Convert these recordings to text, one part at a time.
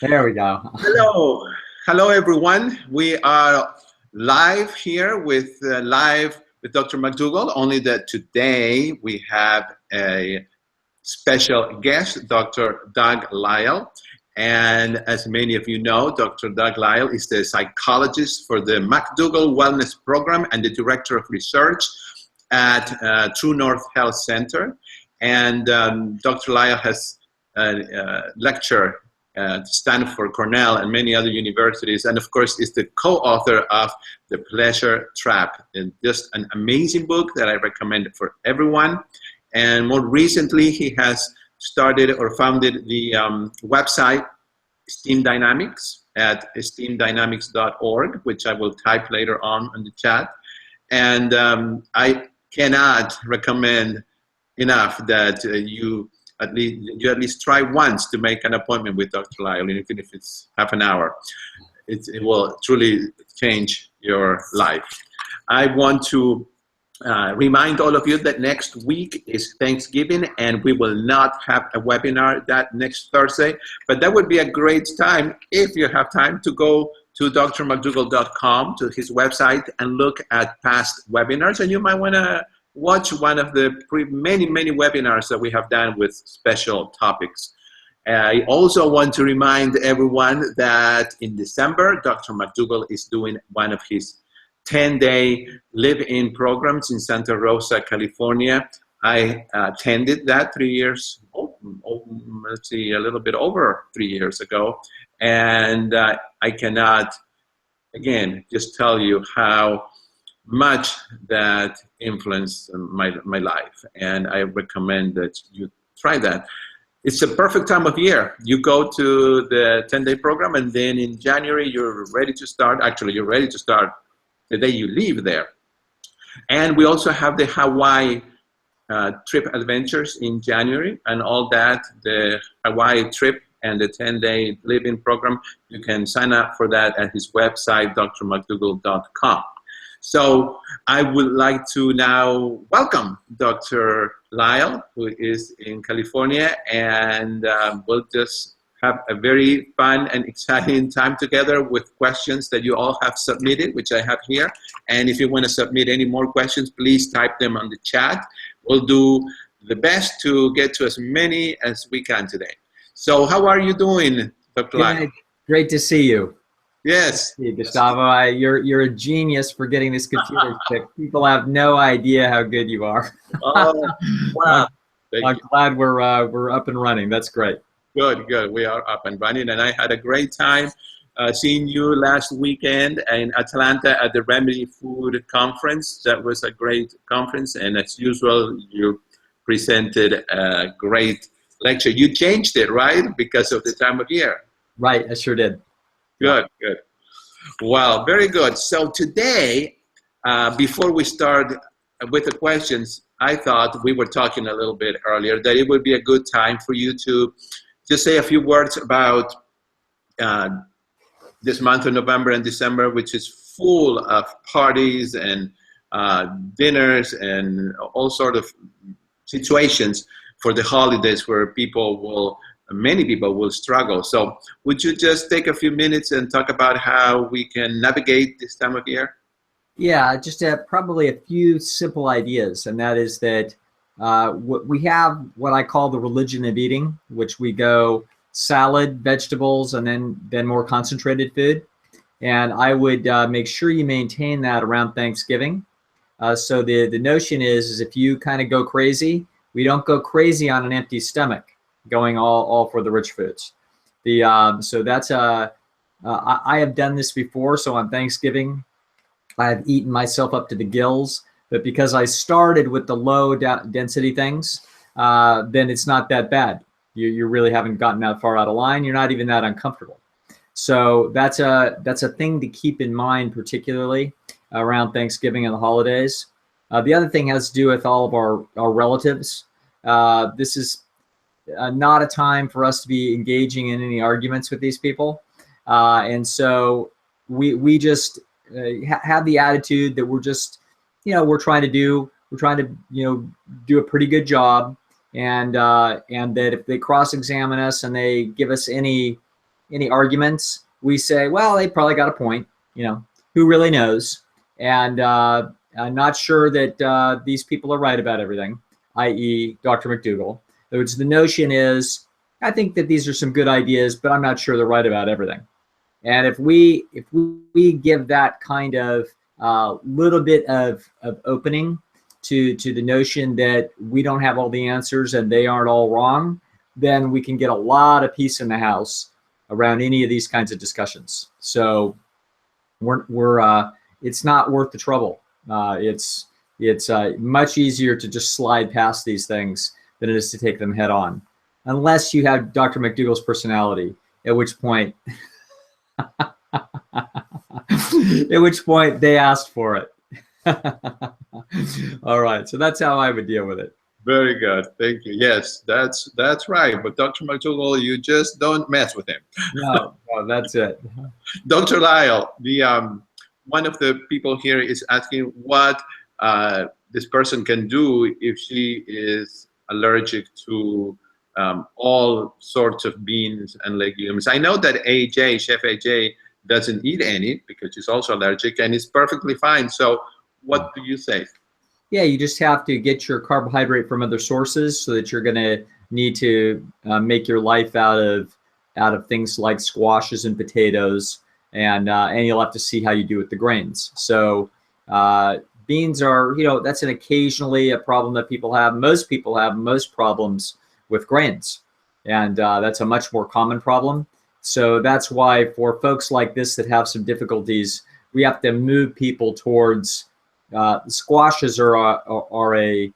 There we go. Hello, hello everyone. We are live here with Dr. McDougall. Only that today we have a special guest, Dr. Doug Lisle. And as many of you know, Dr. Doug Lisle is the psychologist for the McDougall Wellness Program and the director of research at True North Health Center. And Dr. Lisle has lectured at Stanford, Cornell, and many other universities, and of course is the co-author of The Pleasure Trap. And just an amazing book that I recommend for everyone. And more recently, he has started or founded the website Esteem Dynamics at esteemdynamics.org, which I will type later on in the chat. And I cannot recommend enough that you at least try once to make an appointment with Dr. Lisle, even if it's half an hour. It will truly change your life. I want to remind all of you that next week is Thanksgiving, and we will not have a webinar that next Thursday, but that would be a great time, if you have time, to go to drmcdougall.com, to his website, and look at past webinars, and you might want to watch one of the many webinars that we have done with special topics. I also want to remind everyone that in December, Dr. McDougall is doing one of his 10-day live-in programs in Santa Rosa, California. I attended that 3 years, let's see, a little bit over 3 years ago. And I cannot, again, just tell you how much that influenced my life, and I recommend that you try that. It's a perfect time of year. You go to the 10-day program, and then in January you're ready to start. Actually, you're ready to start the day you leave there. And we also have the Hawaii trip adventures in January, and all that, the Hawaii trip and the 10-day live-in program, you can sign up for that at his website, drmcdougall.com. So I would like to now welcome Dr. Lisle, who is in California, and we'll just have a very fun and exciting time together with questions that you all have submitted, which I have here. And if you want to submit any more questions, please type them on the chat. We'll do the best to get to as many as we can today. So how are you doing, Dr. Lisle? Great to see you. Yes. Hey, Gustavo, you're a genius for getting this computer fixed. People have no idea how good you are. Oh, wow. I'm glad we're up and running. That's great. Good. We are up and running, and I had a great time seeing you last weekend in Atlanta at the Remedy Food Conference. That was a great conference, and as usual, you presented a great lecture. You changed it, right, because of the time of year? Right, I sure did. Good. Well, very good. So today, before we start with the questions, I thought, we were talking a little bit earlier, that it would be a good time for you to just say a few words about this month of November and December, which is full of parties and dinners and all sort of situations for the holidays where many people will struggle. So would you just take a few minutes and talk about how we can navigate this time of year? Yeah, just probably a few simple ideas, and that is that we have what I call the religion of eating, which we go salad, vegetables, and then more concentrated food. And I would make sure you maintain that around Thanksgiving. So the notion is if you kind of go crazy, we don't go crazy on an empty stomach, going all for the rich foods. So that's I have done this before. So on Thanksgiving, I've eaten myself up to the gills, but because I started with the low density things, then it's not that bad. You really haven't gotten that far out of line. You're not even that uncomfortable. So that's a thing to keep in mind, particularly around Thanksgiving and the holidays. The other thing has to do with all of our relatives. This is not a time for us to be engaging in any arguments with these people. And so we just have the attitude that we're just, we're trying to do a pretty good job. And that if they cross-examine us and they give us any any arguments, we say, well, they probably got a point. You know, who really knows? And I'm not sure that these people are right about everything, i.e. Dr. McDougall. Which the notion is, I think that these are some good ideas, but I'm not sure they're right about everything. And if we give that kind of little bit of opening to the notion that we don't have all the answers and they aren't all wrong, then we can get a lot of peace in the house around any of these kinds of discussions. So it's not worth the trouble. It's much easier to just slide past these things than it is to take them head on, unless you have Dr. McDougall's personality, at which point they asked for it. All right, so that's how I would deal with it. Very good, thank you. Yes, that's right. But Dr. McDougall, you just don't mess with him. No, that's it. Dr. Lisle, one of the people here is asking what this person can do if she is allergic to all sorts of beans and legumes. I know that Chef AJ, doesn't eat any because she's also allergic and is perfectly fine. So what do you say? Yeah, you just have to get your carbohydrate from other sources, so that you're going to need to make your life out of things like squashes and potatoes, and you'll have to see how you do with the grains. So beans are, that's occasionally a problem that people have. Most people have most problems with grains, and that's a much more common problem. So that's why for folks like this that have some difficulties, we have to move people towards squashes are a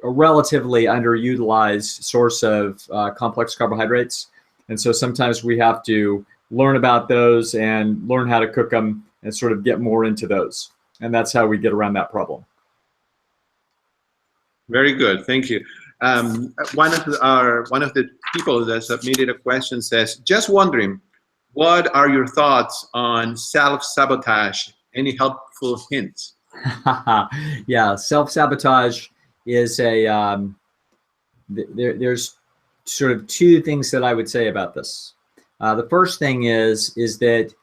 relatively underutilized source of complex carbohydrates, and so sometimes we have to learn about those and learn how to cook them and sort of get more into those, and that's how we get around that problem. Very good, thank you. One of the people that submitted a question says, just wondering, what are your thoughts on self-sabotage? Any helpful hints? Yeah, self-sabotage is there's sort of two things that I would say about this. The first thing is that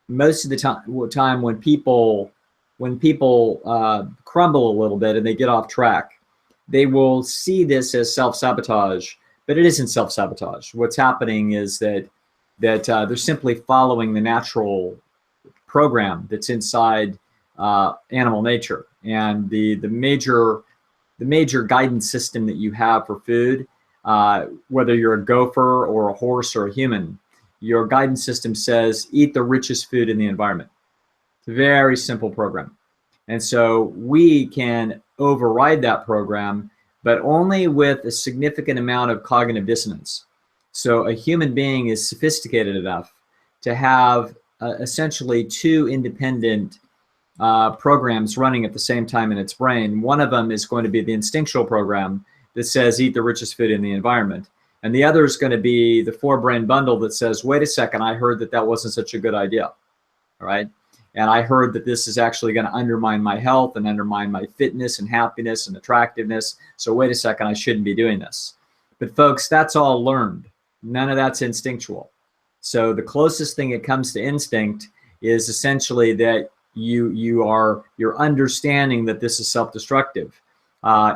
most of the time when people crumble a little bit and they get off track, they will see this as self-sabotage, but it isn't self-sabotage. What's happening is that they're simply following the natural program that's inside animal nature. And the major guidance system that you have for food, whether you're a gopher or a horse or a human, your guidance system says eat the richest food in the environment. It's a very simple program. And so we can override that program, but only with a significant amount of cognitive dissonance. So a human being is sophisticated enough to have essentially two independent programs running at the same time in its brain. One of them is going to be the instinctual program that says eat the richest food in the environment. And the other is going to be the forebrain bundle that says, wait a second, I heard that wasn't such a good idea. All right. And I heard that this is actually going to undermine my health and undermine my fitness and happiness and attractiveness. So wait a second, I shouldn't be doing this. But folks, that's all learned. None of that's instinctual. So the closest thing it comes to instinct is essentially that you're understanding that this is self-destructive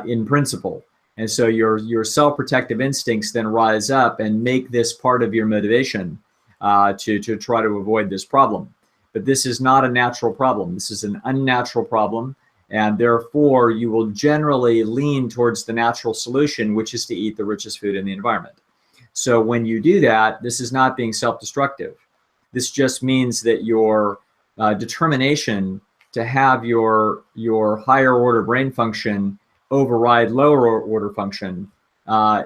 in principle. And so your self-protective instincts then rise up and make this part of your motivation to try to avoid this problem. But this is not a natural problem. This is an unnatural problem. And therefore, you will generally lean towards the natural solution, which is to eat the richest food in the environment. So when you do that, this is not being self-destructive. This just means that your determination to have your higher order brain function override lower order function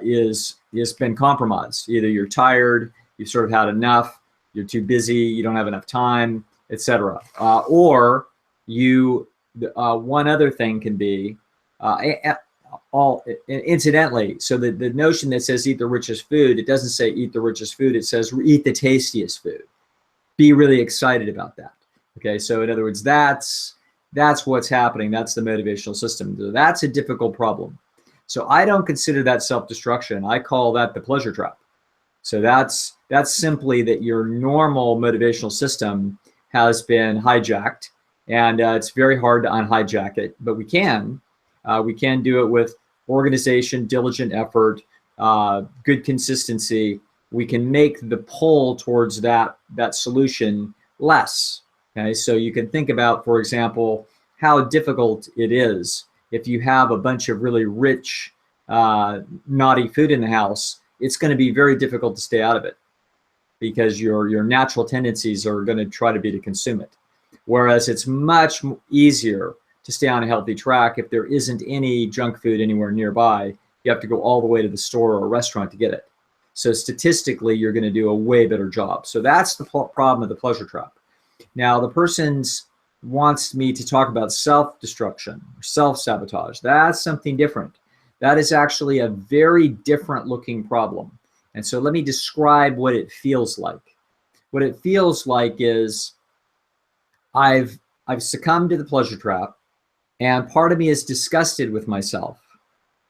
is been compromised. Either you're tired, you've sort of had enough, you're too busy, you don't have enough time, etc. Or you, one other thing can be, incidentally, so the notion that says eat the richest food, it doesn't say eat the richest food, it says eat the tastiest food. Be really excited about that. Okay, so in other words, that's what's happening. That's the motivational system. That's a difficult problem. So I don't consider that self-destruction. I call that the pleasure trap. So that's simply that your normal motivational system has been hijacked, and it's very hard to unhijack it, but we can. We can do it with organization, diligent effort, good consistency. We can make the pull towards that solution less. Okay, so you can think about, for example, how difficult it is if you have a bunch of really rich, naughty food in the house. It's going to be very difficult to stay out of it because your natural tendencies are going to try to be to consume it. Whereas it's much easier to stay on a healthy track if there isn't any junk food anywhere nearby. You have to go all the way to the store or a restaurant to get it. So statistically, you're going to do a way better job. So that's the problem of the pleasure trap. Now, the person wants me to talk about self-destruction or self-sabotage. That's something different. That is actually a very different looking problem. And so let me describe what it feels like. What it feels like is I've succumbed to the pleasure trap, and part of me is disgusted with myself.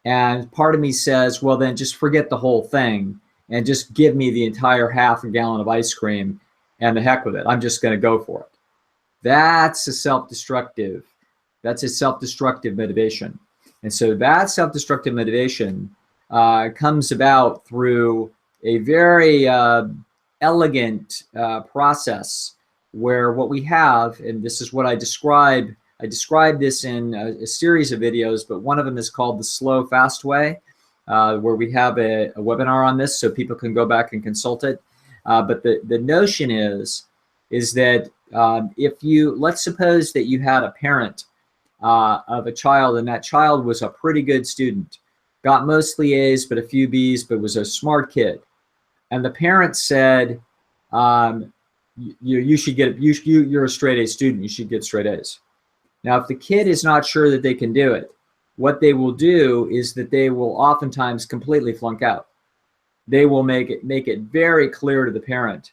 And part of me says, well, then just forget the whole thing and just give me the entire half a gallon of ice cream and the heck with it. I'm just going to go for it. That's a self-destructive motivation. And so that self-destructive motivation comes about through a very elegant process where what we have, and this is what I describe this in a series of videos, but one of them is called the slow fast way, where we have a webinar on this so people can go back and consult it. But the notion is that if you, let's suppose that you had a parent of a child, and that child was a pretty good student, got mostly A's but a few B's, but was a smart kid, and the parent said, you should get, you're a straight A student, you should get straight A's. Now, if the kid is not sure that they can do it, what they will do is that they will oftentimes completely flunk out. They will make it very clear to the parent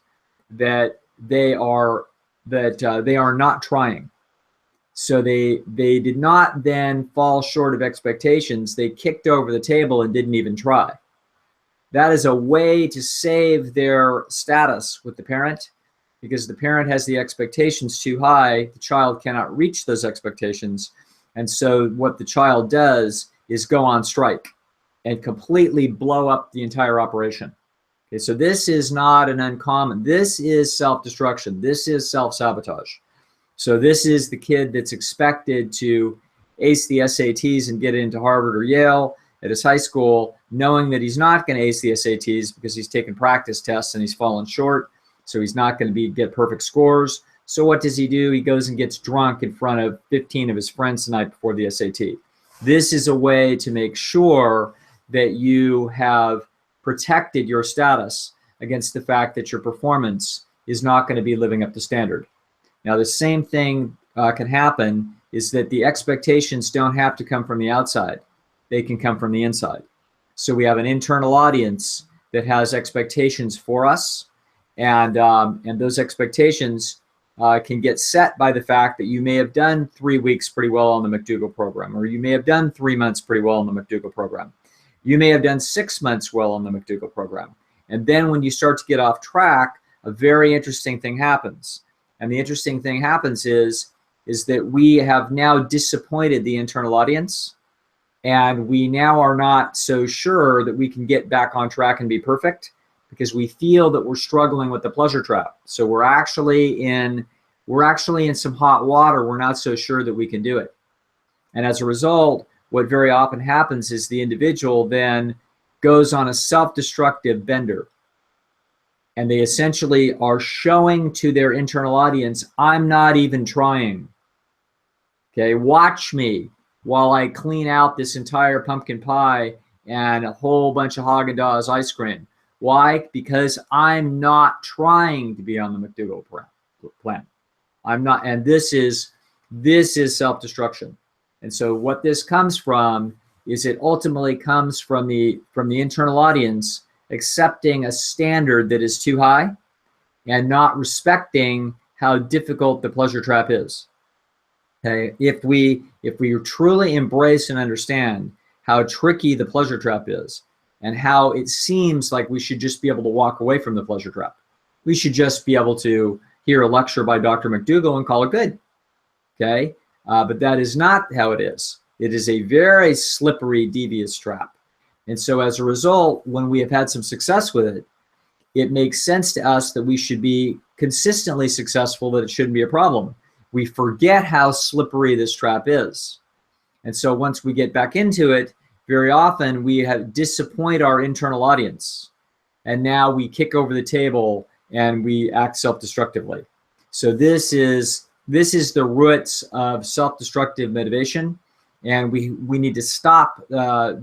that they are not trying. So they did not then fall short of expectations. They kicked over the table and didn't even try. That is a way to save their status with the parent, because the parent has the expectations too high. The child cannot reach those expectations. And so what the child does is go on strike and completely blow up the entire operation. Okay, so this is not an uncommon, this is self-destruction. This is self-sabotage. So this is the kid that's expected to ace the SATs and get into Harvard or Yale at his high school, knowing that he's not going to ace the SATs because he's taken practice tests and he's fallen short. So he's not going to get perfect scores. So what does he do? He goes and gets drunk in front of 15 of his friends the night before the SAT. This is a way to make sure that you have protected your status against the fact that your performance is not going to be living up to standard. Now, the same thing can happen is that the expectations don't have to come from the outside. They can come from the inside. So we have an internal audience that has expectations for us. And those expectations can get set by the fact that you may have done 3 weeks pretty well on the McDougall program, or you may have done 3 months pretty well on the McDougall program. You may have done 6 months well on the McDougall program. And then when you start to get off track, a very interesting thing happens. And the interesting thing happens is that we have now disappointed the internal audience, and we now are not so sure that we can get back on track and be perfect, because we feel that we're struggling with the pleasure trap. So we're actually in some hot water. We're not so sure that we can do it. And as a result, what very often happens is the individual then goes on a self-destructive bender. And they essentially are showing to their internal audience, I'm not even trying. Okay, watch me while I clean out this entire pumpkin pie and a whole bunch of Haagen-Dazs ice cream. Why? Because I'm not trying to be on the McDougall plan. I'm not, and this is self-destruction. And so what this comes from is it ultimately comes from the internal audience accepting a standard that is too high and not respecting how difficult the pleasure trap is. Okay, if we truly embrace and understand how tricky the pleasure trap is, and how it seems like we should just be able to walk away from the pleasure trap. We should just be able to hear a lecture by Dr. McDougall and call it good, okay? But that is not how it is. It is a very slippery, devious trap. And so as a result, when we have had some success with it, it makes sense to us that we should be consistently successful, that it shouldn't be a problem. We forget how slippery this trap is. And so once we get back into it, very often we disappoint our internal audience. And now we kick over the table and we act self-destructively. So this is the roots of self-destructive motivation. And we need to stop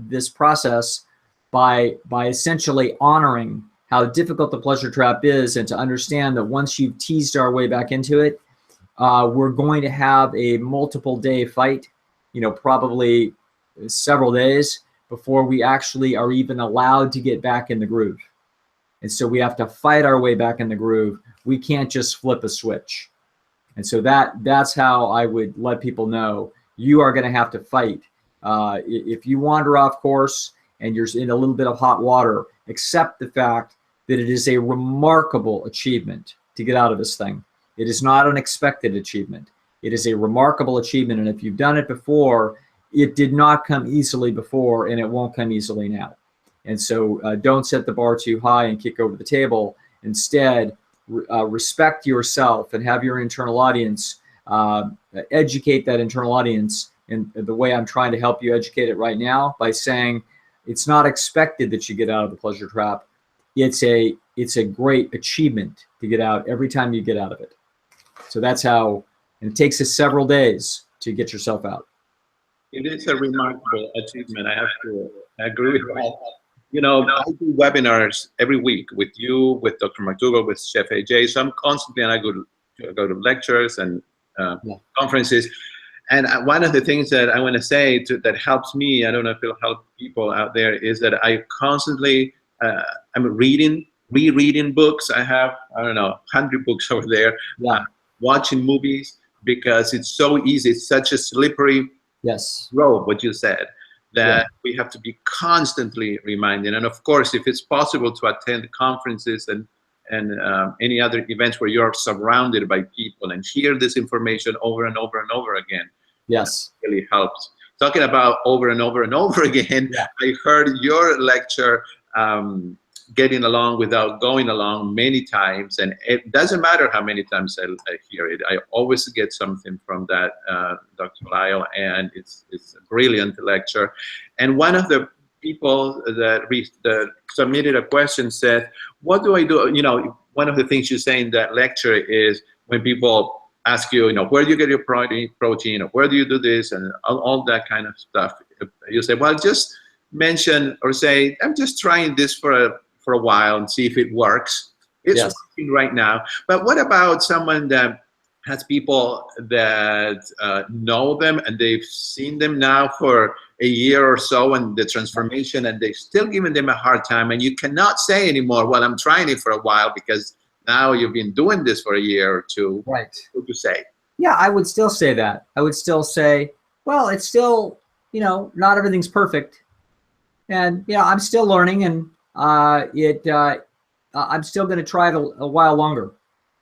this process by essentially honoring how difficult the pleasure trap is, and to understand that once you've teased our way back into it, we're going to have a multiple day fight, probably several days before we actually are even allowed to get back in the groove. And so we have to fight our way back in the groove. We can't just flip a switch. And so that's how I would let people know you are going to have to fight. If you wander off course and you're in a little bit of hot water, accept the fact that it is a remarkable achievement to get out of this thing. It is not an expected achievement. It is a remarkable achievement. And if you've done it before, it did not come easily before, and it won't come easily now. And so don't set the bar too high and kick over the table. Instead, respect yourself and have your internal audience, educate that internal audience in the way I'm trying to help you educate it right now, by saying it's not expected that you get out of the pleasure trap. It's a great achievement to get out every time you get out of it. So that's how, and it takes us several days to get yourself out. It is a remarkable achievement. I have to agree with that. I do webinars every week with you, with Dr. McDougall, with Chef AJ. So I'm constantly, and I go to lectures and conferences. And one of the things that I want to say that helps me, I don't know if it'll help people out there, is that I constantly, I'm rereading books. I have, 100 books over there. Watching movies, because it's so easy. It's such a slippery road, what you said, that we have to be constantly reminded. And of course, if it's possible to attend conferences and any other events where you're surrounded by people and hear this information over and over and over again, really helps. Talking about over and over and over again, I heard your lecture, Getting Along Without Going Along, many times, and it doesn't matter how many times I hear it. I always get something from that, Dr. Lisle, and it's a brilliant lecture. And one of the people that submitted a question said, what do I do? One of the things you say in that lecture is when people ask you, where do you get your protein, or where do you do this, and all that kind of stuff. You say, well, just mention or say, I'm just trying this for a while and see if it works. It's working right now. But what about someone that has people that know them and they've seen them now for a year or so and the transformation, and they're still giving them a hard time, and you cannot say anymore, well, I'm trying it for a while, because now you've been doing this for a year or two. Right. What would you say? Yeah, I would still say that. I would still say, well, it's still, not everything's perfect. And, I'm still learning, and I'm still going to try it a while longer.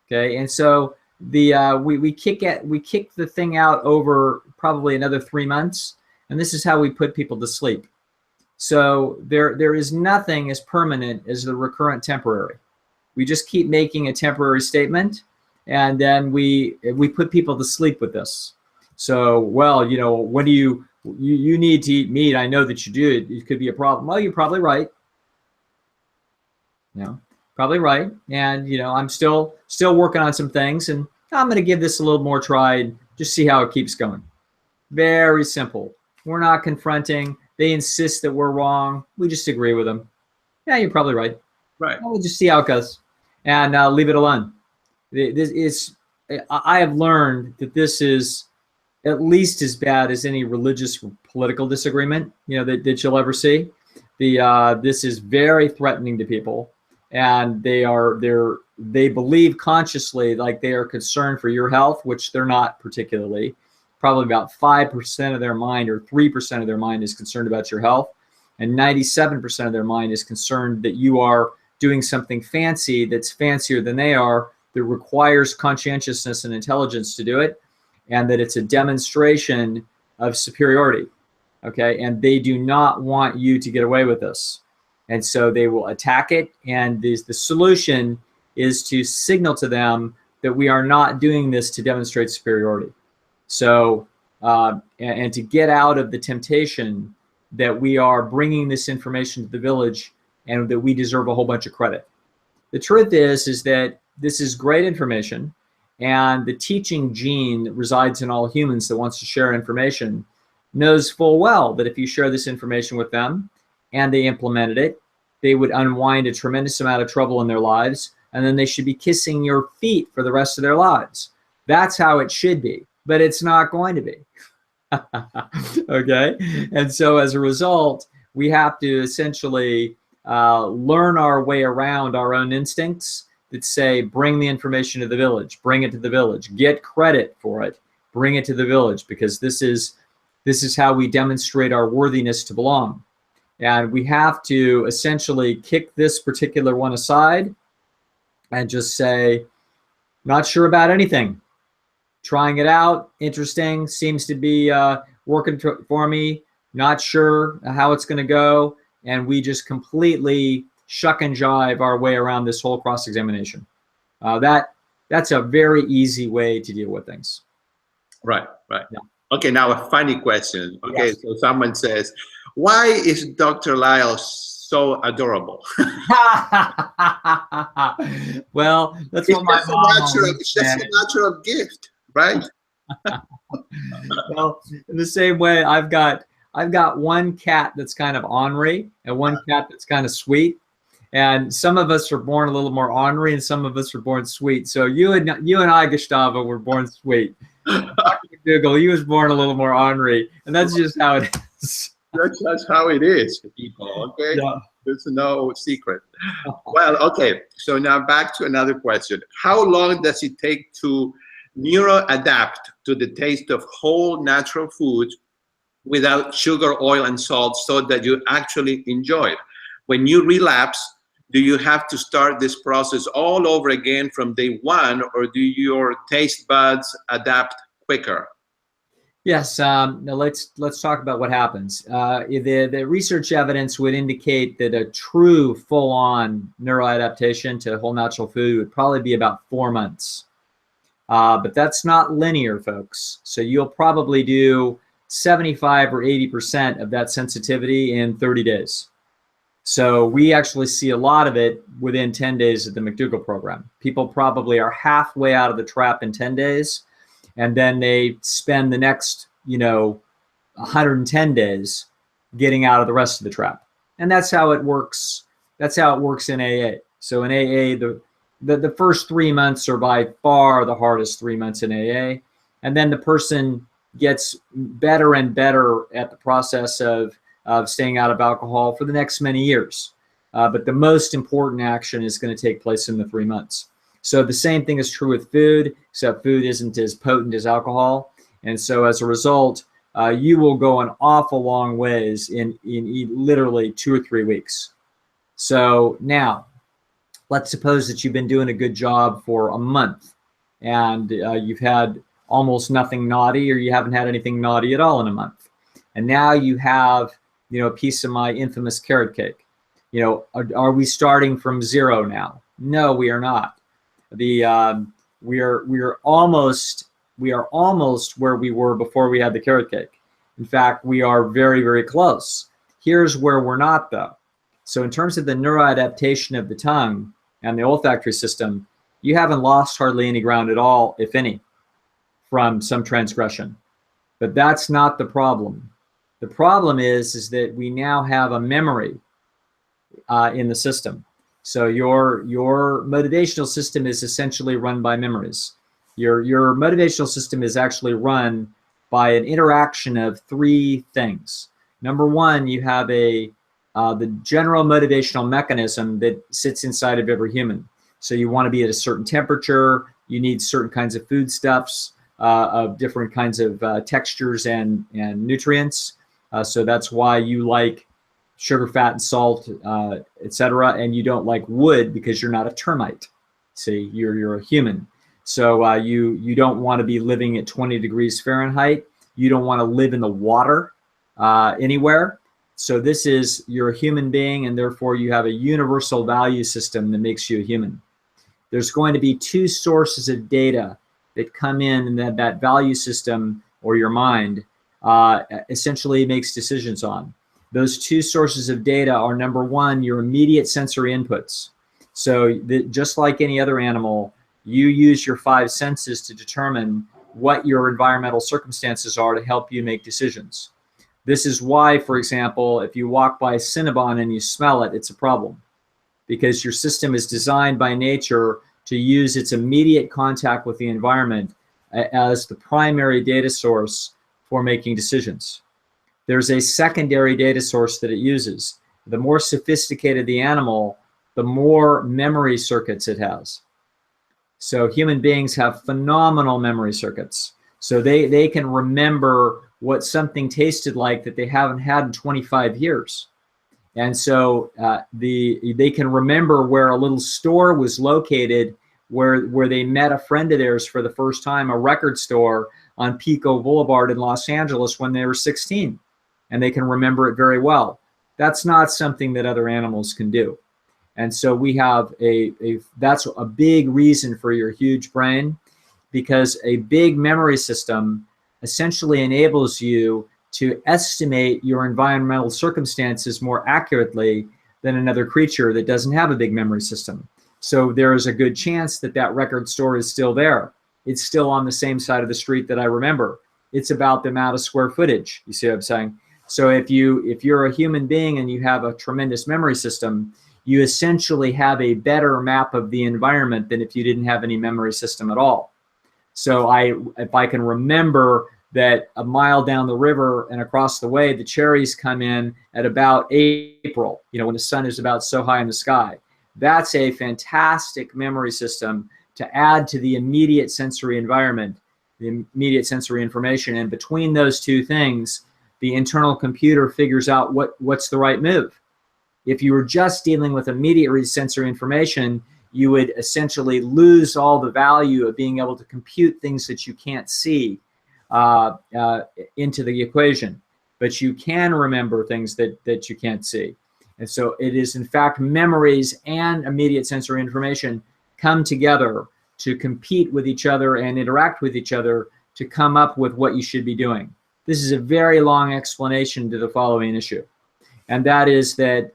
Okay. And so we kick the thing out over probably another 3 months. And this is how we put people to sleep. So there is nothing as permanent as the recurrent temporary. We just keep making a temporary statement, and then we put people to sleep with this. So, well, when do you need to eat meat? I know that you do. It could be a problem. Well, you're probably right. Probably right. And, I'm still working on some things, and I'm going to give this a little more try and just see how it keeps going. Very simple. We're not confronting. They insist that we're wrong. We just agree with them. Yeah, you're probably right. Right. We'll just see how it goes and leave it alone. I have learned that this is at least as bad as any religious or political disagreement, that you'll ever see. This is very threatening to people, and they believe consciously like they are concerned for your health, which they're not particularly. Probably about 5% of their mind or 3% of their mind is concerned about your health. and 97% of their mind is concerned that you are doing something fancy that's fancier than they are, that requires conscientiousness and intelligence to do it, and that it's a demonstration of superiority. Okay, and they do not want you to get away with this, and so they will attack it. And the solution is to signal to them that we are not doing this to demonstrate superiority. So and to get out of the temptation that we are bringing this information to the village and that we deserve a whole bunch of credit. The truth is that this is great information, and the teaching gene that resides in all humans that wants to share information knows full well that if you share this information with them and they implemented it, they would unwind a tremendous amount of trouble in their lives, and then they should be kissing your feet for the rest of their lives. That's how it should be, but it's not going to be. Okay? And so as a result, we have to essentially learn our way around our own instincts that say, bring the information to the village, bring it to the village, get credit for it, bring it to the village, because this is how we demonstrate our worthiness to belong. And we have to essentially kick this particular one aside and just say, not sure about anything. Trying it out, interesting, seems to be working for me, not sure how it's going to go. And we just completely shuck and jive our way around this whole cross-examination. That's a very easy way to deal with things. Right, right. Yeah. Okay, now a funny question. Okay, Yes. so someone says, why is Dr. Lisle so adorable? Well, that's what my mom It's just a natural gift, right? Well, in the same way, I've got one cat that's kind of ornery and one cat that's kind of sweet. And some of us are born a little more ornery and some of us are born sweet. So you and I, Gustavo, were born sweet. Dr. McDougall, he was born a little more ornery, and that's just how it is. That's just how it is, people, okay? Yeah. There's no secret. Well, okay, so now back to another question. How long does it take to neuro-adapt to the taste of whole natural food without sugar, oil, and salt so that you actually enjoy it? When you relapse, do you have to start this process all over again from day one, or do your taste buds adapt quicker? Yes. Now let's talk about what happens. The research evidence would indicate that a true full-on neuroadaptation to whole natural food would probably be about 4 months. But that's not linear, folks. So you'll probably do 75 or 80% of that sensitivity in 30 days. So we actually see a lot of it within 10 days of the McDougall program. People probably are halfway out of the trap in 10 days, and then they spend the next, 110 days getting out of the rest of the trap. And that's how it works. That's how it works in AA. So in AA, the first 3 months are by far the hardest 3 months in AA. And then the person gets better and better at the process of staying out of alcohol for the next many years. But the most important action is going to take place in the 3 months. So the same thing is true with food, except food isn't as potent as alcohol. And so as a result, you will go an awful long ways in literally 2 or 3 weeks. So now, let's suppose that you've been doing a good job for a month and you've had almost nothing naughty, or you haven't had anything naughty at all in a month. And now you have, a piece of my infamous carrot cake. Are we starting from zero now? No, we are not. We are almost where we were before we had the carrot cake. In fact, we are very, very close. Here's where we're not, though. So in terms of the neuroadaptation of the tongue and the olfactory system, you haven't lost hardly any ground at all, if any, from some transgression. But that's not the problem. The problem is that we now have a memory in the system. So your motivational system is essentially run by memories. Your motivational system is actually run by an interaction of 3 things. Number one, you have the general motivational mechanism that sits inside of every human. So you want to be at a certain temperature. You need certain kinds of foodstuffs of different kinds of textures and nutrients. So that's why you like sugar, fat, and salt, etc. And you don't like wood because you're not a termite. See, you're a human. So you don't want to be living at 20 degrees Fahrenheit. You don't want to live in the water anywhere. So you're a human being, and therefore you have a universal value system that makes you a human. There's going to be two sources of data that come in and that value system, or your mind, essentially makes decisions on. Those two sources of data are, number one, your immediate sensory inputs. So just like any other animal, you use your five senses to determine what your environmental circumstances are to help you make decisions. This is why, for example, if you walk by Cinnabon and you smell it, it's a problem, because your system is designed by nature to use its immediate contact with the environment as the primary data source for making decisions. There's a secondary data source that it uses. The more sophisticated the animal, the more memory circuits it has. So human beings have phenomenal memory circuits. So they can remember what something tasted like that they haven't had in 25 years. And so they can remember where a little store was located, where they met a friend of theirs for the first time, a record store on Pico Boulevard in Los Angeles when they were 16. And they can remember it very well. That's not something that other animals can do. And so we have that's a big reason for your huge brain, because a big memory system essentially enables you to estimate your environmental circumstances more accurately than another creature that doesn't have a big memory system. So there is a good chance that that record store is still there. It's still on the same side of the street that I remember. It's about the amount of square footage. You see what I'm saying? So if you're a human being and you have a tremendous memory system, you essentially have a better map of the environment than if you didn't have any memory system at all. So if I can remember that a mile down the river and across the way, the cherries come in at about April, when the sun is about so high in the sky. That's a fantastic memory system to add to the immediate sensory environment, the immediate sensory information. And between those two things, the internal computer figures out what's the right move. If you were just dealing with immediate sensory information, you would essentially lose all the value of being able to compute things that you can't see into the equation. But you can remember things that you can't see. And so it is, in fact, memories and immediate sensory information come together to compete with each other and interact with each other to come up with what you should be doing. This is a very long explanation to the following issue. And that is that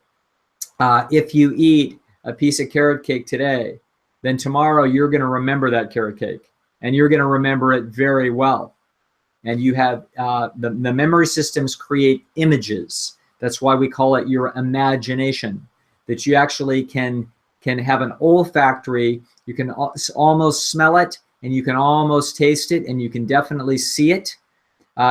if you eat a piece of carrot cake today, then tomorrow you're going to remember that carrot cake, and you're going to remember it very well. And you have the memory systems create images. That's why we call it your imagination, that you actually can have an olfactory. You can almost smell it, and you can almost taste it, and you can definitely see it.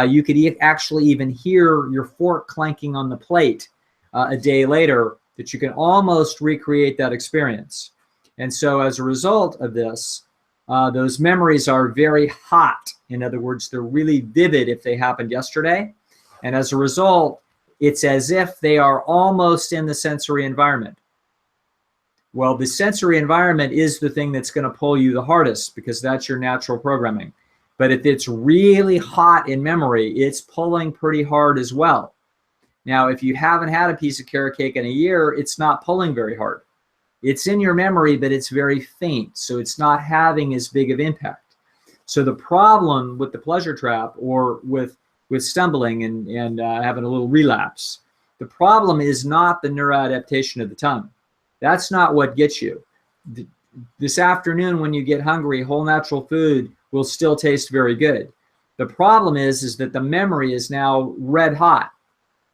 You could actually even hear your fork clanking on the plate a day later, that you can almost recreate that experience. And so as a result of this, those memories are very hot. In other words, they're really vivid if they happened yesterday. And as a result, it's as if they are almost in the sensory environment. Well, the sensory environment is the thing that's going to pull you the hardest, because that's your natural programming. But if it's really hot in memory, it's pulling pretty hard as well. Now, if you haven't had a piece of carrot cake in a year, it's not pulling very hard. It's in your memory, but it's very faint, so it's not having as big of impact. So the problem with the pleasure trap, or with stumbling and having a little relapse, the problem is not the neuroadaptation of the tongue. That's not what gets you. This afternoon, when you get hungry, whole natural food will still taste very good. The problem is that the memory is now red hot,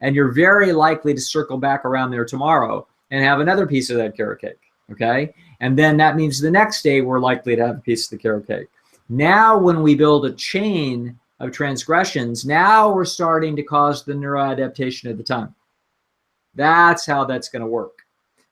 and you're very likely to circle back around there tomorrow and have another piece of that carrot cake, okay? And then that means the next day we're likely to have a piece of the carrot cake. Now when we build a chain of transgressions, now we're starting to cause the neuroadaptation of the tongue. That's how that's going to work.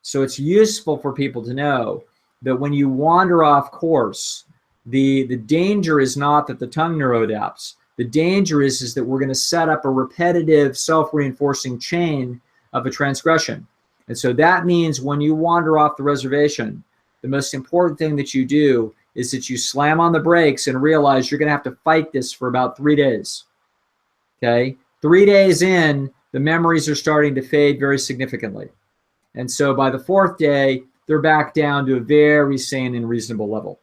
So it's useful for people to know that when you wander off course, the danger is not that the tongue neuroadapts. The danger is that we're going to set up a repetitive self-reinforcing chain of a transgression. And so that means when you wander off the reservation, the most important thing that you do is that you slam on the brakes and realize you're going to have to fight this for about 3 days. Okay? 3 days in, the memories are starting to fade very significantly. And so by the 4th day, they're back down to a very sane and reasonable level.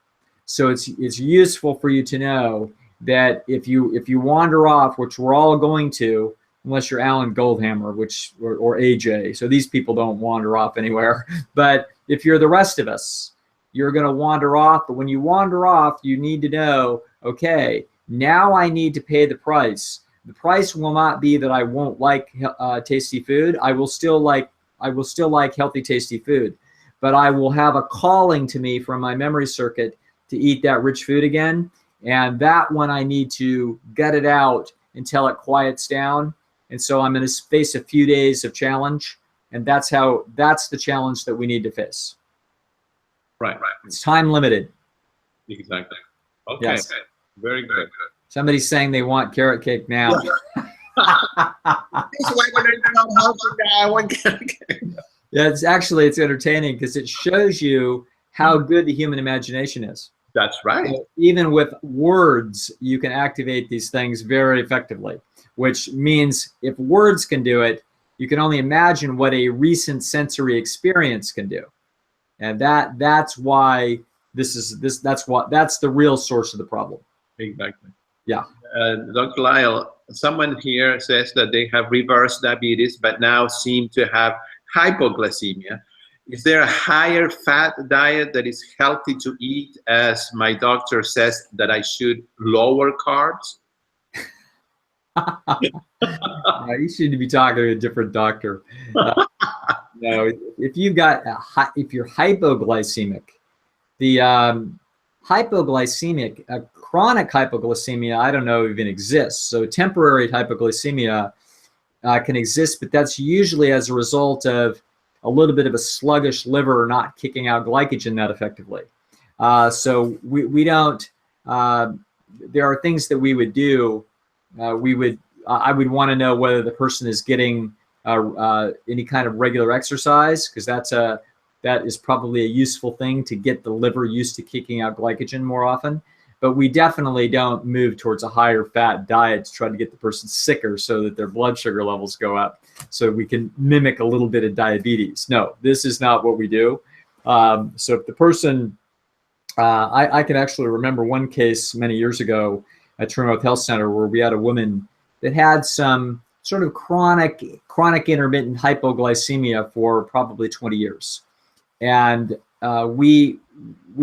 So it's useful for you to know that if you wander off, which we're all going to, unless you're Alan Goldhammer, or AJ, so these people don't wander off anywhere. But if you're the rest of us, you're going to wander off. But when you wander off, you need to know, okay, now I need to pay the price. The price will not be that I won't like tasty food. I will still like healthy, tasty food, but I will have a calling to me from my memory circuit to eat that rich food again. And that one I need to gut it out until it quiets down. And so I'm going to face a few days of challenge. And that's the challenge that we need to face. Right. It's time limited. Exactly. Okay. Yes. Very good. Somebody's saying they want carrot cake now. Yeah, it's entertaining because it shows you how good the human imagination is. That's right. So even with words, you can activate these things very effectively, which means if words can do it, you can only imagine what a recent sensory experience can do. And that's why that's the real source of the problem. Exactly. Yeah. Dr. Lisle, someone here says that they have reverse diabetes, but now seem to have hypoglycemia. Is there a higher fat diet that is healthy to eat, as my doctor says that I should lower carbs? You should be talking to a different doctor. No, if you're hypoglycemic, the hypoglycemic, chronic hypoglycemia, I don't know even exists. So temporary hypoglycemia can exist, but that's usually as a result of a little bit of a sluggish liver not kicking out glycogen that effectively. So we don't, there are things that we would do. I would want to know whether the person is getting any kind of regular exercise, because that is probably a useful thing to get the liver used to kicking out glycogen more often. But we definitely don't move towards a higher fat diet to try to get the person sicker so that their blood sugar levels go up so we can mimic a little bit of diabetes. No, this is not what we do. So if the person, I can actually remember one case many years ago at Trinity Health Center where we had a woman that had some sort of chronic intermittent hypoglycemia for probably 20 years. And we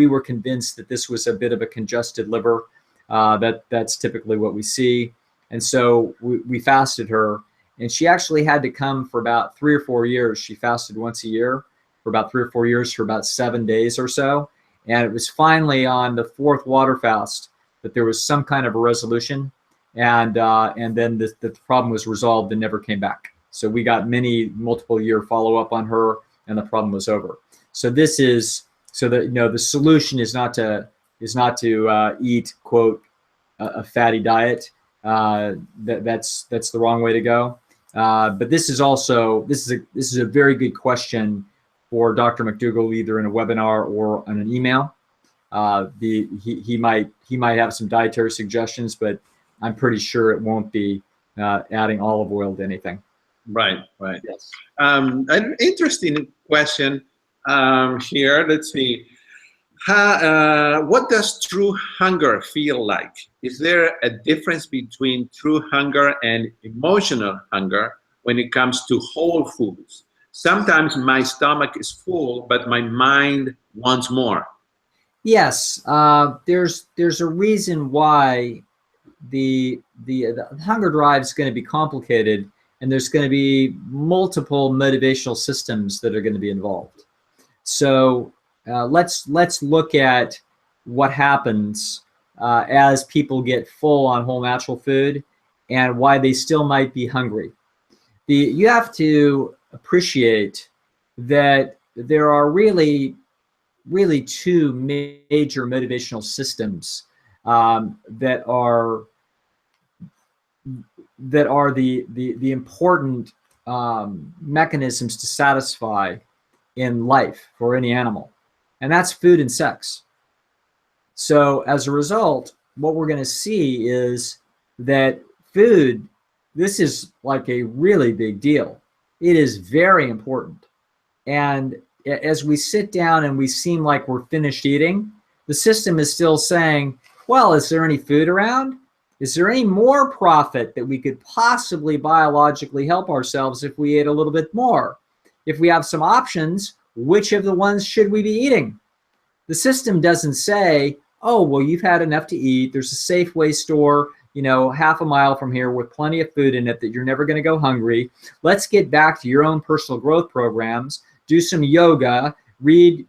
were convinced that this was a bit of a congested liver. That's typically what we see. And so we fasted her, and she actually had to come for about 3 or 4 years. She fasted once a year for about 3 or 4 years for about 7 days or so. And it was finally on the 4th water fast that there was some kind of a resolution. And then the problem was resolved and never came back. So we got multiple year follow-up on her, and the problem was over. So this is so that the solution is not to eat, quote, a fatty diet. That's the wrong way to go. But this is a very good question for Dr. McDougall, either in a webinar or on an email. He might have some dietary suggestions, but I'm pretty sure it won't be adding olive oil to anything. Right. Yes. An interesting question here. Let's see. What does true hunger feel like? Is there a difference between true hunger and emotional hunger when it comes to whole foods? Sometimes my stomach is full, but my mind wants more. Yes, there's a reason why the hunger drive is going to be complicated, and there's going to be multiple motivational systems that are going to be involved. So let's look at what happens as people get full on whole natural food and why they still might be hungry. You have to appreciate that there are really two major motivational systems that are the important mechanisms to satisfy in life for any animal, and that's food and sex. So as a result, what we're going to see is that food, this is like a really big deal. It is very important. And as we sit down and we seem like we're finished eating, the system is still saying, well, is there any food around? Is there any more profit that we could possibly biologically help ourselves if we ate a little bit more? If we have some options, which of the ones should we be eating? The system doesn't say, oh, well, you've had enough to eat. There's a Safeway store, half a mile from here with plenty of food in it that you're never going to go hungry. Let's get back to your own personal growth programs, do some yoga, read,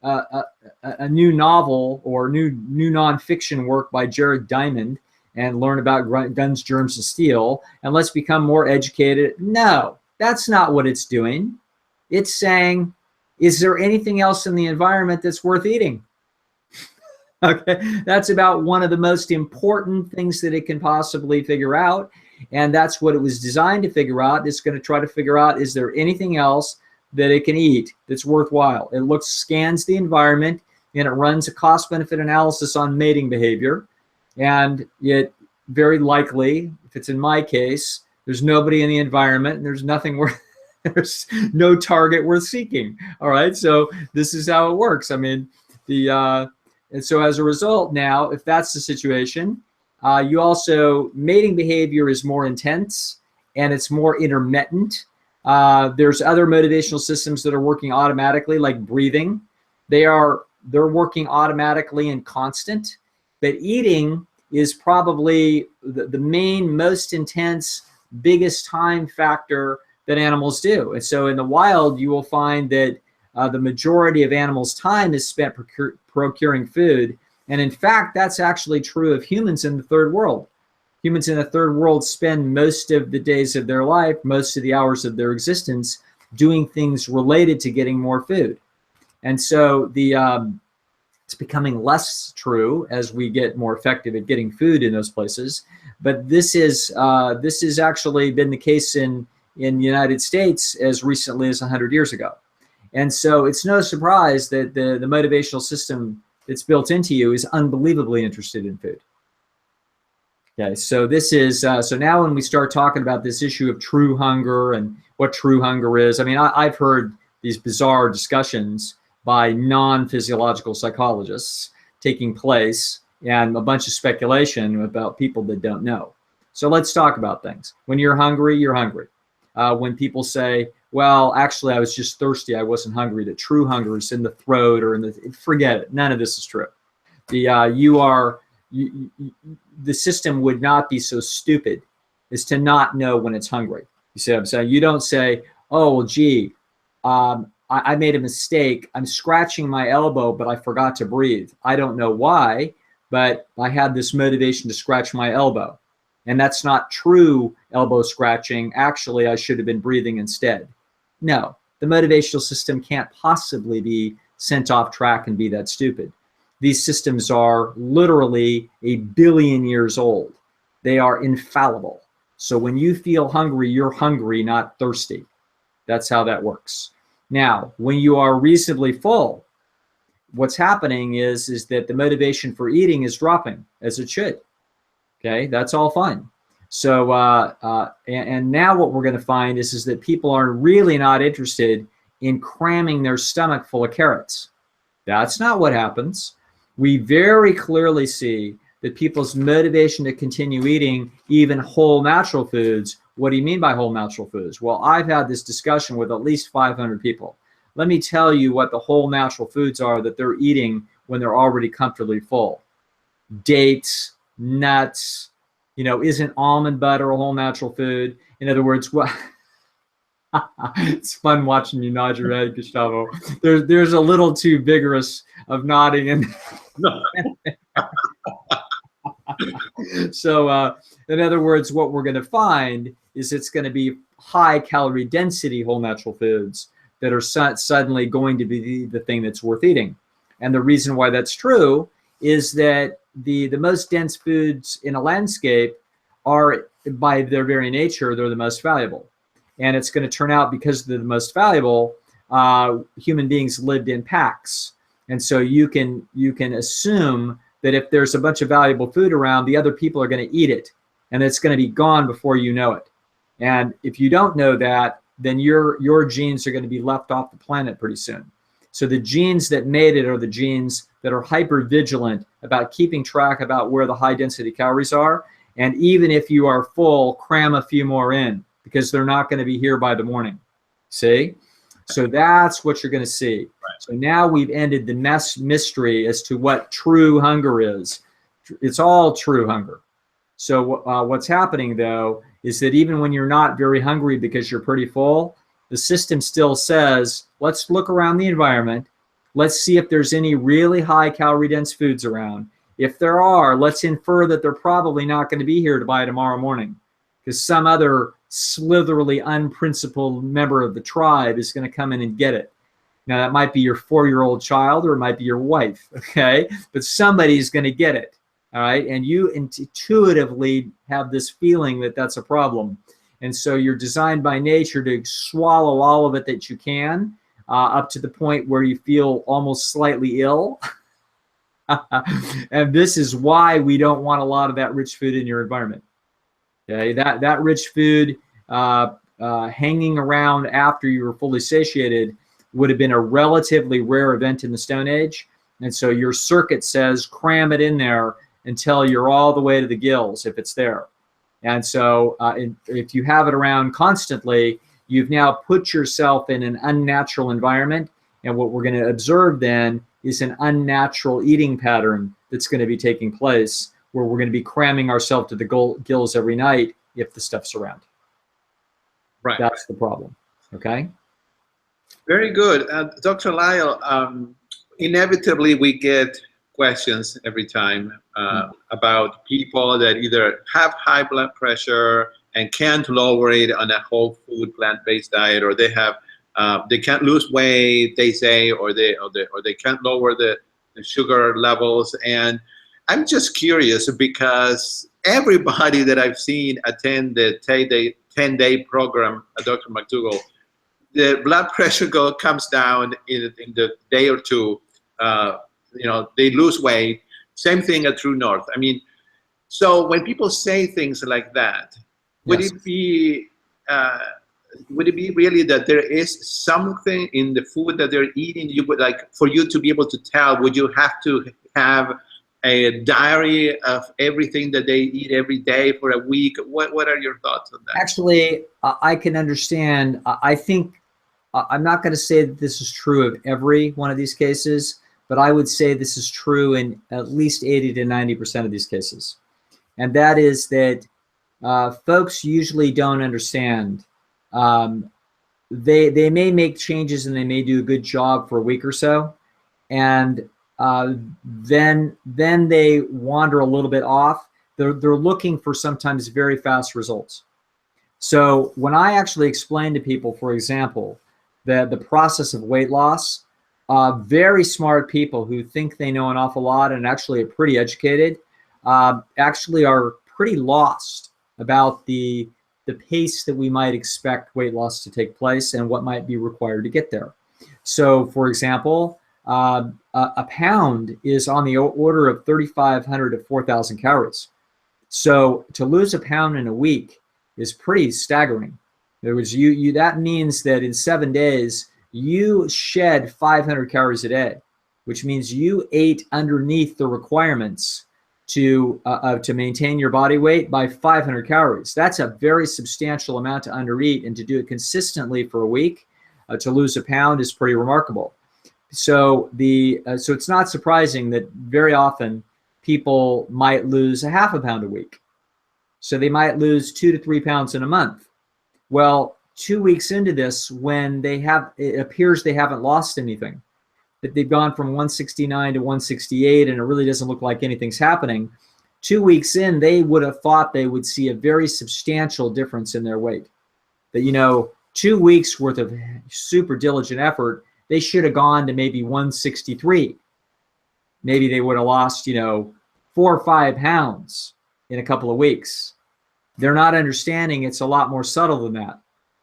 a new novel or new nonfiction work by Jared Diamond and learn about guns, germs, and steel, and let's become more educated. No, that's not what it's doing. It's saying, is there anything else in the environment that's worth eating? Okay, that's about one of the most important things that it can possibly figure out. And that's what it was designed to figure out. It's going to try to figure out, is there anything else that it can eat that's worthwhile? It scans the environment, and it runs a cost-benefit analysis on mating behavior. And it very likely, if it's in my case, there's nobody in the environment and there's nothing worth, there's no target worth seeking. All right, so this is how it works. I mean, and so as a result now, if that's the situation, mating behavior is more intense and it's more intermittent. There's other motivational systems that are working automatically, like breathing. They're working automatically and constant, but eating is probably the main, most intense, biggest time factor that animals do. And so in the wild, you will find that the majority of animals' time is spent procuring food. And in fact, that's actually true of humans in the third world. Humans in the third world spend most of the days of their life, most of the hours of their existence, doing things related to getting more food. And so it's becoming less true as we get more effective at getting food in those places. But this has actually been the case in the United States as recently as 100 years ago. And so it's no surprise that the motivational system that's built into you is unbelievably interested in food. Okay, so this is, so now when we start talking about this issue of true hunger and what true hunger is, I mean, I've heard these bizarre discussions by non-physiological psychologists taking place and a bunch of speculation about people that don't know. So let's talk about things. When you're hungry, you're hungry. When people say, well, actually, I was just thirsty, I wasn't hungry, that true hunger is in the throat or in the, forget it, none of this is true. The system would not be so stupid as to not know when it's hungry. You see what I'm saying? You don't say, oh, well, gee, I made a mistake. I'm scratching my elbow, but I forgot to breathe. I don't know why, but I had this motivation to scratch my elbow. And that's not true elbow scratching. Actually, I should have been breathing instead. No, the motivational system can't possibly be sent off track and be that stupid. These systems are literally 1 billion years old. They are infallible. So when you feel hungry, you're hungry, not thirsty. That's how that works. Now, when you are reasonably full, what's happening is that the motivation for eating is dropping, as it should. Okay, that's all fine. So, and now what we're going to find is that people are really not interested in cramming their stomach full of carrots. That's not what happens. We very clearly see that people's motivation to continue eating even whole natural foods. What do you mean by whole natural foods? Well, I've had this discussion with at least 500 people. Let me tell you what the whole natural foods are that they're eating when they're already comfortably full. Dates, nuts, isn't almond butter a whole natural food? In other words, what? It's fun watching you nod your head, Gustavo. There's a little too vigorous of nodding. And so in other words, what we're going to find is it's going to be high calorie density whole natural foods that are suddenly going to be the thing that's worth eating. And the reason why that's true is that the most dense foods in a landscape are, by their very nature, they're the most valuable. and it's going to turn out, because they're the most valuable, human beings lived in packs. And so you can assume that if there's a bunch of valuable food around, the other people are going to eat it, and it's going to be gone before you know it. And if you don't know that, then your genes are going to be left off the planet pretty soon. So the genes that made it are the genes that are hyper vigilant about keeping track about where the high density calories are. And even if you are full, cram a few more in, because they're not going to be here by the morning. See? So that's what you're going to see. Right. So now we've ended the mystery as to what true hunger is. It's all true hunger. So what's happening, though, is that even when you're not very hungry because you're pretty full, the system still says, let's look around the environment. Let's see if there's any really high calorie dense foods around. If there are, let's infer that they're probably not going to be here by tomorrow morning, because some other slitherly unprincipled member of the tribe is going to come in and get it. Now, that might be your 4-year-old child, or it might be your wife, okay? But somebody's going to get it, all right? And you intuitively have this feeling that that's a problem. And so you're designed by nature to swallow all of it that you can, up to the point where you feel almost slightly ill. And this is why we don't want a lot of that rich food in your environment. Okay, that rich food hanging around after you were fully satiated would have been a relatively rare event in the Stone Age. And so your circuit says cram it in there until you're all the way to the gills, if it's there. And so if you have it around constantly, you've now put yourself in an unnatural environment. And what we're going to observe then is an unnatural eating pattern that's going to be taking place, where we're going to be cramming ourselves to the gills every night if the stuff's around. Right. That's the problem. Okay? Very good. Dr. Lisle, inevitably we get questions every time about people that either have high blood pressure and can't lower it on a whole food plant-based diet, or they can't lose weight, they say, or they can't lower the sugar levels. And I'm just curious, because everybody that I've seen attend the 10-day program at Dr. McDougall, the blood pressure comes down in the day or two. They lose weight. Same thing at True North. I mean, so when people say things like that, would Yes. it be really that there is something in the food that they're eating? You would like, for you to be able to tell, would you have to have a diary of everything that they eat every day for a week? What are your thoughts on that? Actually, I can understand. I think I'm not going to say that this is true of every one of these cases, but I would say this is true in at least 80 to 90% of these cases. And that is that folks usually don't understand. They may make changes and they may do a good job for a week or so, and then they wander a little bit off. They're looking for sometimes very fast results. So when I actually explain to people, for example, that the process of weight loss, very smart people who think they know an awful lot and actually are pretty educated, actually are pretty lost about the pace that we might expect weight loss to take place and what might be required to get there. So, for example, a pound is on the order of 3,500 to 4,000 calories. So to lose a pound in a week is pretty staggering. That means that in 7 days, you shed 500 calories a day, which means you ate underneath the requirements to maintain your body weight by 500 calories. That's a very substantial amount to undereat, and to do it consistently for a week, to lose a pound is pretty remarkable. So so it's not surprising that very often people might lose a half a pound a week. So they might lose 2 to 3 pounds in a month. Well, 2 weeks into this, when it appears they haven't lost anything, that they've gone from 169 to 168 and it really doesn't look like anything's happening, 2 weeks in, they would have thought they would see a very substantial difference in their weight. That, 2 weeks worth of super diligent effort, they should have gone to maybe 163. Maybe they would have lost, 4 or 5 pounds in a couple of weeks. They're not understanding it's a lot more subtle than that.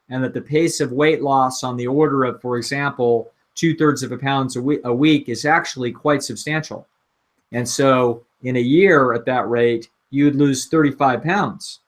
and that the pace of weight loss on the order of, for example, 2/3 of a pound a week is actually quite substantial. And so in a year at that rate, you'd lose 35 pounds.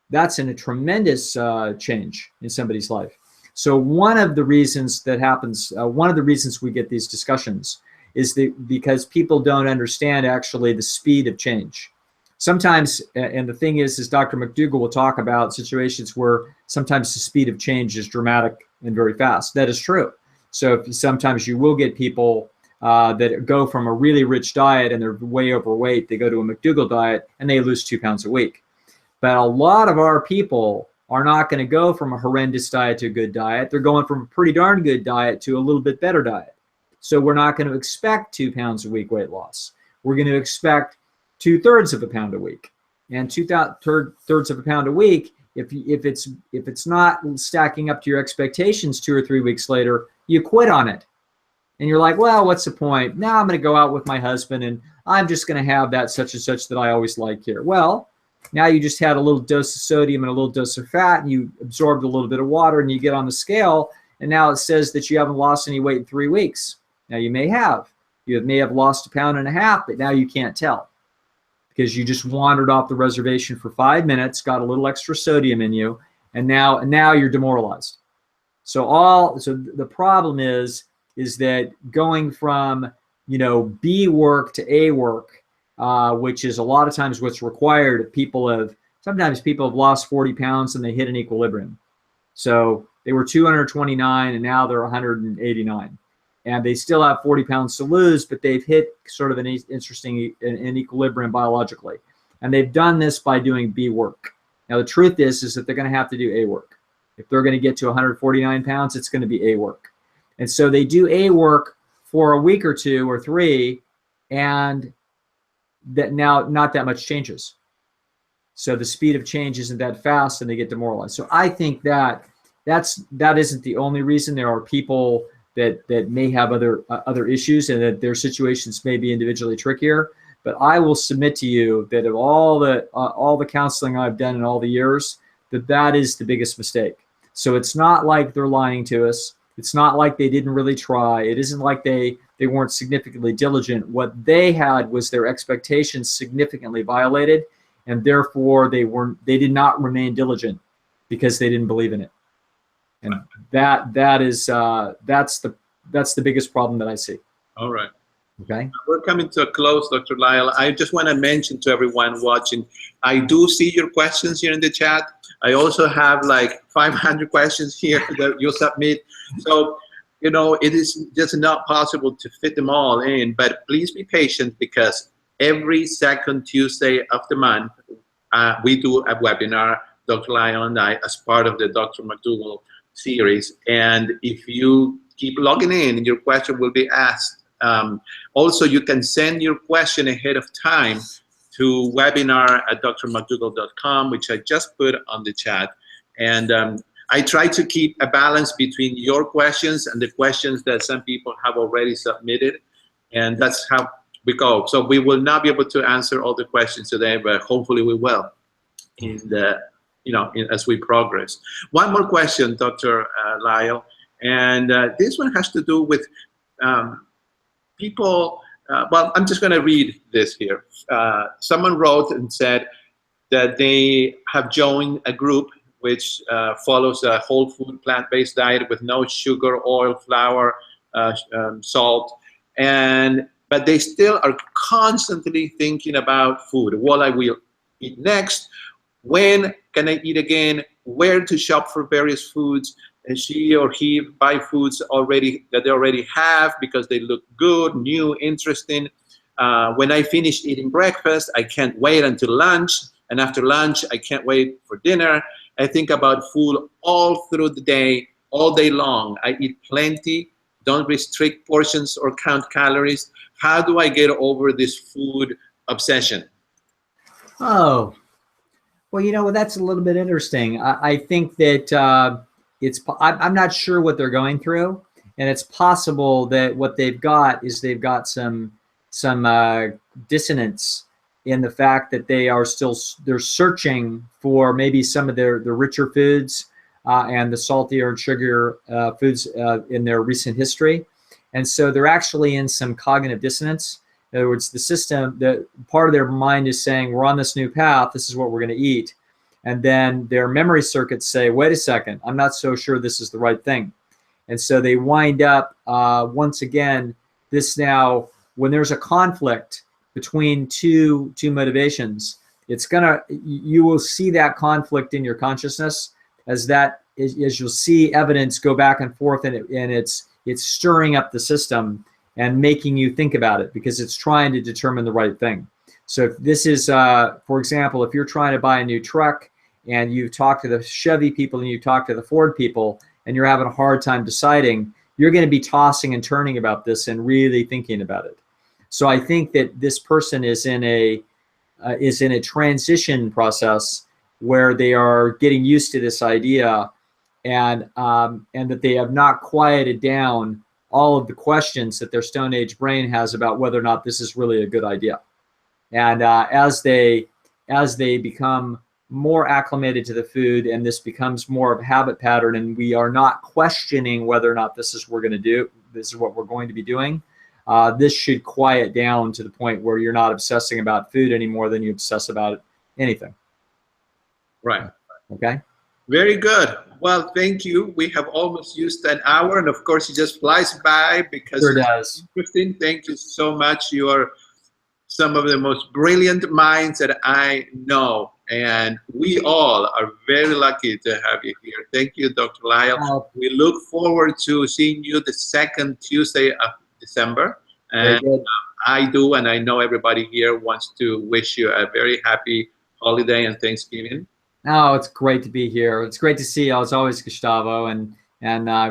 That's a tremendous change in somebody's life. So one of the reasons that happens, one of the reasons we get these discussions is because people don't understand actually the speed of change. Sometimes, and the thing is Dr. McDougall will talk about situations where sometimes the speed of change is dramatic and very fast. That is true. So sometimes you will get people that go from a really rich diet and they're way overweight, they go to a McDougall diet and they lose 2 pounds a week. But a lot of our people are not going to go from a horrendous diet to a good diet. They're going from a pretty darn good diet to a little bit better diet. So we're not going to expect 2 pounds a week weight loss. We're going to expect 2/3 of a pound a week. And 2/3 of a pound a week, if it's not stacking up to your expectations 2 or 3 weeks later, you quit on it. And you're like, well, what's the point? Now I'm going to go out with my husband and I'm just going to have that such and such that I always like here. Well, now you just had a little dose of sodium and a little dose of fat and you absorbed a little bit of water and you get on the scale and now it says that you haven't lost any weight in 3 weeks. Now you may have. You may have lost 1.5 pounds, but now you can't tell because you just wandered off the reservation for 5 minutes, got a little extra sodium in you, and now you're demoralized. So the problem is that going from B work to A work, which is a lot of times what's required. Sometimes people have lost 40 pounds and they hit an equilibrium. So they were 229 and now they're 189. And they still have 40 pounds to lose, but they've hit sort of an interesting equilibrium biologically. And they've done this by doing B work. Now, the truth is that they're going to have to do A work. If they're going to get to 149 pounds, it's going to be A work. And so they do A work for a week or 2 or 3, and that now not that much changes. So the speed of change isn't that fast and they get demoralized. So I think that isn't the only reason. There are people that may have other issues and that their situations may be individually trickier. But I will submit to you that of all the counseling I've done in all the years, that is the biggest mistake. So it's not like they're lying to us. It's not like they didn't really try. It isn't like they weren't significantly diligent. What they had was their expectations significantly violated, and therefore they did not remain diligent because they didn't believe in it. And that's the biggest problem that I see. All right. Okay. We're coming to a close, Dr. Lisle. I just want to mention to everyone watching, I do see your questions here in the chat. I also have like 500 questions here that you submit. So, it is just not possible to fit them all in, but please be patient because every second Tuesday of the month, we do a webinar, Dr. Lisle and I, as part of the Dr. McDougall series. And if you keep logging in, your question will be asked. Also, you can send your question ahead of time to webinar@drmcdougall.com, which I just put on the chat. And I try to keep a balance between your questions and the questions that some people have already submitted. And that's how we go. So we will not be able to answer all the questions today, but hopefully we will as we progress. One more question, Dr. Lisle, and this one has to do with people. Well, I'm just going to read this here. Someone wrote and said that they have joined a group which follows a whole food plant-based diet with no sugar, oil, flour, salt, but they still are constantly thinking about food. What I will eat next, when can I eat again, where to shop for various foods, and she or he buy foods that they already have because they look good, new, interesting. When I finish eating breakfast, I can't wait until lunch, and after lunch, I can't wait for dinner. I think about food all through the day, all day long. I eat plenty, don't restrict portions or count calories. How do I get over this food obsession? Oh, well, that's a little bit interesting. I think that I'm not sure what they're going through, and it's possible that what they've got is they've got some dissonance in the fact that they're searching for maybe some of the richer foods, and the saltier and sugar foods in their recent history. And so they're actually in some cognitive dissonance. In other words, the system, the part of their mind is saying, we're on this new path, this is what we're going to eat. And then their memory circuits say, wait a second, I'm not so sure this is the right thing. And so they wind up, once again, this now, when there's a conflict between two motivations, it's gonna, you will see that conflict in your consciousness as you'll see evidence go back and forth, and it's stirring up the system and making you think about it because it's trying to determine the right thing. So if this is, for example, if you're trying to buy a new truck and you talk to the Chevy people and you talk to the Ford people and you're having a hard time deciding, you're going to be tossing and turning about this and really thinking about it. So I think that this person is in a transition process where they are getting used to this idea, and that they have not quieted down all of the questions that their Stone Age brain has about whether or not this is really a good idea. And as they become more acclimated to the food, and this becomes more of a habit pattern, and we are not questioning whether or not this is what we're going to be doing, this should quiet down to the point where you're not obsessing about food any more than you obsess about anything. Right. Okay. Very good. Well, thank you. We have almost used an hour, and of course, it just flies by because sure does. Christine, thank you so much. You are some of the most brilliant minds that I know, and we all are very lucky to have you here. Thank you, Dr. Lisle. We look forward to seeing you the second Tuesday of December. And I do, and I know everybody here wants to wish you a very happy holiday and Thanksgiving. Oh, it's great to be here. It's great to see you, as always, Gustavo, and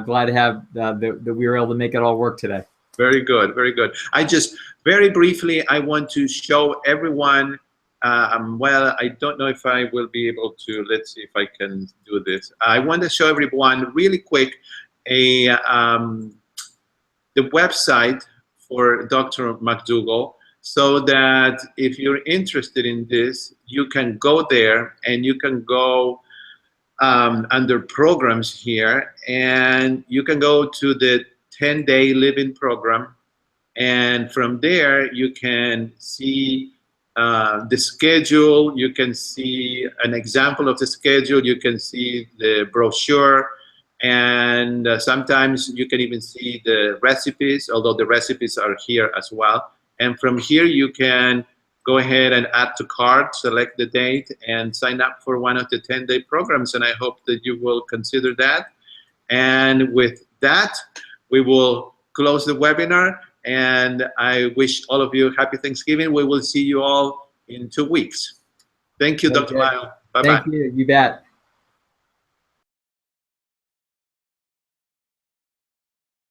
glad to have that we were able to make it all work today. Very good, very good. I just, very briefly, I want to show everyone, well, I don't know if I will be able to, let's see if I can do this. I want to show everyone really quick the website for Dr. McDougall, so that if you're interested in this, you can go there and you can go under programs here, and you can go to the 10-day living program, and from there you can see the schedule, you can see an example of the schedule, you can see the brochure, and sometimes you can even see the recipes, although the recipes are here as well. And from here you can go ahead and add to cart, select the date, and sign up for one of the 10-day programs, and I hope that you will consider that. And with that, we will close the webinar, and I wish all of you happy Thanksgiving. We will see you all in 2 weeks. Thank you, Dr. Lisle. Bye-bye. Thank you. You bet.